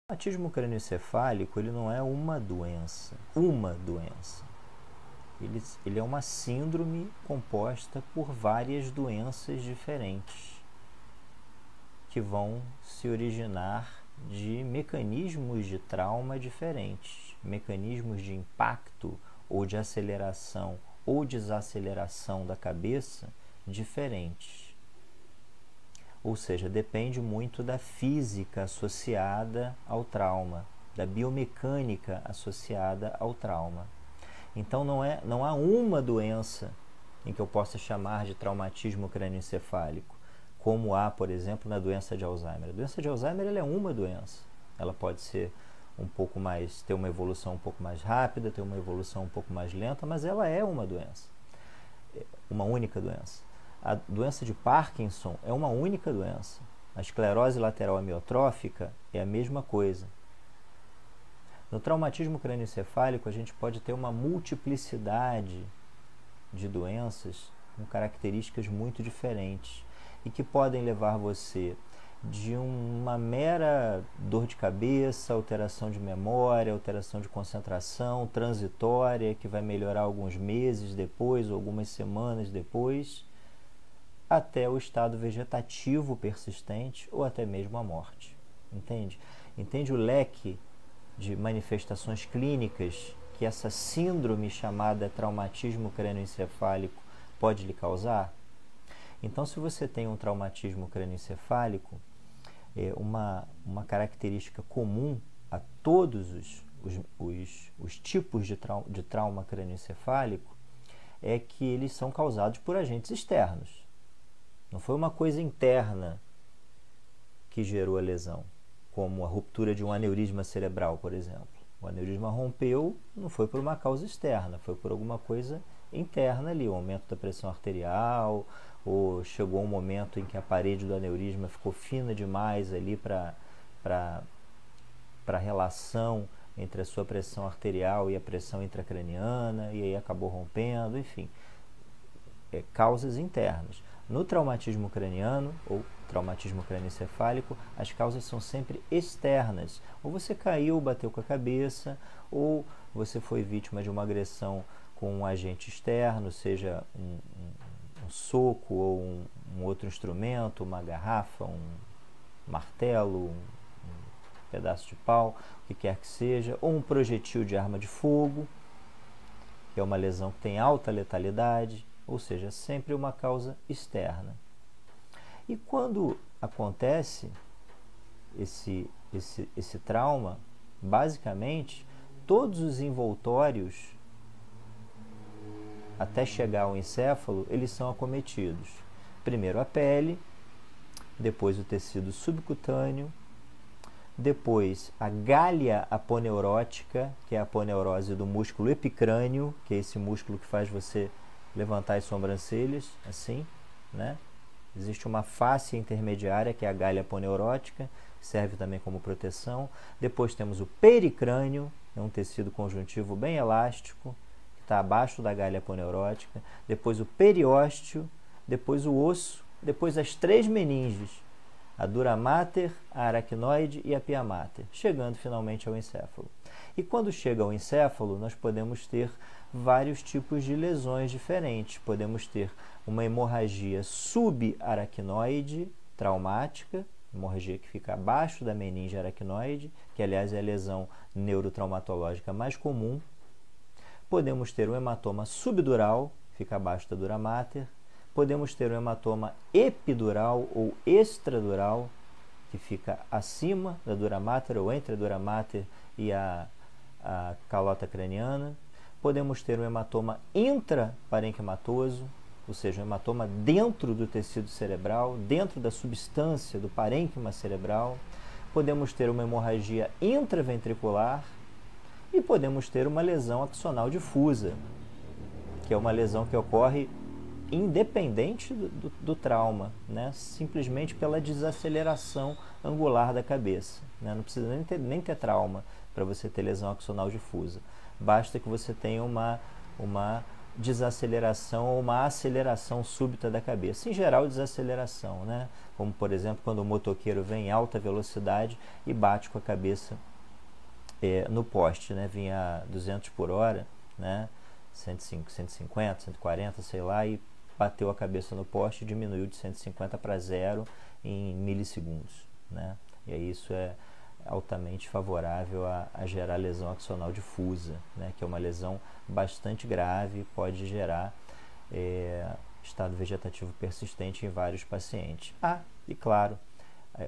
O traumatismo crânioencefálico, ele não é uma doença. Ele é uma síndrome composta por várias doenças diferentes que vão se originar de mecanismos de trauma diferentes, mecanismos de impacto ou de aceleração ou desaceleração da cabeça diferentes. Ou seja, depende muito da física associada ao trauma, da biomecânica associada ao trauma. Então não há uma doença em que eu possa chamar de traumatismo crânioencefálico, como há, por exemplo, na doença de Alzheimer. A doença de Alzheimer ela é uma doença. Ela pode ser ter uma evolução um pouco mais rápida, ter uma evolução um pouco mais lenta, mas ela é uma doença, uma única doença. A doença de Parkinson é uma única doença. A esclerose lateral amiotrófica é a mesma coisa. No traumatismo crânioencefálico, a gente pode ter uma multiplicidade de doenças com características muito diferentes e que podem levar você de uma mera dor de cabeça, alteração de memória, alteração de concentração transitória, que vai melhorar alguns meses depois ou algumas semanas depois, até o estado vegetativo persistente ou até mesmo a morte. Entende? Entende o leque de manifestações clínicas que essa síndrome chamada traumatismo crânioencefálico pode lhe causar? Então, se você tem um traumatismo crânioencefálico, uma característica comum a todos os tipos de trauma crânioencefálico é que eles são causados por agentes externos. Não foi uma coisa interna que gerou a lesão, como a ruptura de um aneurisma cerebral, por exemplo. O aneurisma rompeu, não foi por uma causa externa, foi por alguma coisa interna ali, o aumento da pressão arterial, ou chegou um momento em que a parede do aneurisma ficou fina demais ali para a relação entre a sua pressão arterial e a pressão intracraniana, e aí acabou rompendo, enfim, causas internas. No traumatismo craniano ou traumatismo crânioencefálico, as causas são sempre externas. Ou você caiu, bateu com a cabeça, ou você foi vítima de uma agressão com um agente externo, seja um soco ou um outro instrumento, uma garrafa, um martelo, um pedaço de pau, o que quer que seja, ou um projetil de arma de fogo, que é uma lesão que tem alta letalidade, ou seja, sempre uma causa externa. E quando acontece esse trauma, basicamente, todos os envoltórios, até chegar ao encéfalo, eles são acometidos. Primeiro a pele, depois o tecido subcutâneo, depois a galha aponeurótica, que é a aponeurose do músculo epicrâneo, que é esse músculo que faz você levantar as sobrancelhas, assim, né? Existe uma face intermediária, que é a galha aponeurótica, que serve também como proteção. Depois temos o pericrânio, é um tecido conjuntivo bem elástico, que está abaixo da galha aponeurótica. Depois o periósteo, depois o osso, depois as três meninges, a dura mater, a aracnoide e a pia mater, chegando finalmente ao encéfalo. E quando chega ao encéfalo, nós podemos ter vários tipos de lesões diferentes. Podemos ter uma hemorragia subaracnoide traumática, hemorragia que fica abaixo da meninge aracnoide, que aliás é a lesão neurotraumatológica mais comum. Podemos ter um hematoma subdural, fica abaixo da dura mater. Podemos ter um hematoma epidural ou extradural, que fica acima da dura mater ou entre a dura mater e a calota craniana. Podemos ter um hematoma intraparenquimatoso, ou seja, um hematoma dentro do tecido cerebral, dentro da substância do parênquima cerebral. Podemos ter uma hemorragia intraventricular e podemos ter uma lesão axonal difusa, que é uma lesão que ocorre independente do trauma, né? Simplesmente pela desaceleração angular da cabeça, né? Não precisa nem ter trauma para você ter lesão axonal difusa. Basta que você tenha uma desaceleração ou uma aceleração súbita da cabeça. Em geral, desaceleração, né? Como, por exemplo, quando o motoqueiro vem em alta velocidade e bate com a cabeça no poste, né? Vinha a 200 por hora, né? 105, 150, 140, sei lá, e bateu a cabeça no poste e diminuiu de 150 para 0 em milissegundos, né? E aí isso é altamente favorável a gerar lesão axonal difusa, né? Que é uma lesão bastante grave, pode gerar estado vegetativo persistente em vários pacientes. E claro,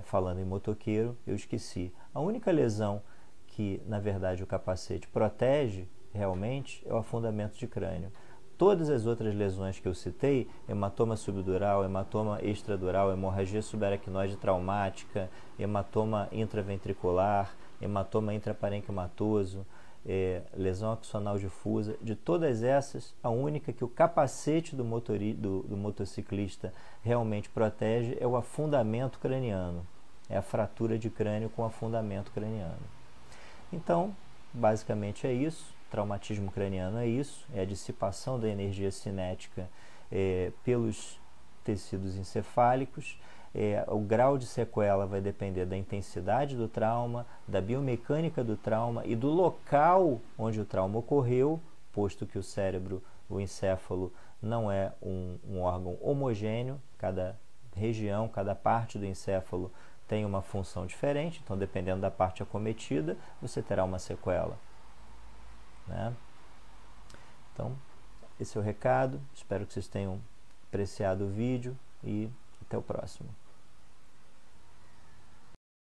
falando em motoqueiro, eu esqueci, a única lesão que na verdade o capacete protege realmente é o afundamento de crânio. Todas as outras lesões que eu citei, hematoma subdural, hematoma extradural, hemorragia subaracnoide traumática, hematoma intraventricular, hematoma intraparenquimatoso, lesão axonal difusa, de todas essas, a única que o capacete do motociclista realmente protege é o afundamento craniano, é a fratura de crânio com afundamento craniano. Então, basicamente é isso. Traumatismo craniano é isso, é a dissipação da energia cinética pelos tecidos encefálicos. O grau de sequela vai depender da intensidade do trauma, da biomecânica do trauma e do local onde o trauma ocorreu, posto que o cérebro, o encéfalo, não é um órgão homogêneo, cada região, cada parte do encéfalo tem uma função diferente, então dependendo da parte acometida, você terá uma sequela. Né? Então, esse é o recado. Espero que vocês tenham apreciado o vídeo e até o próximo.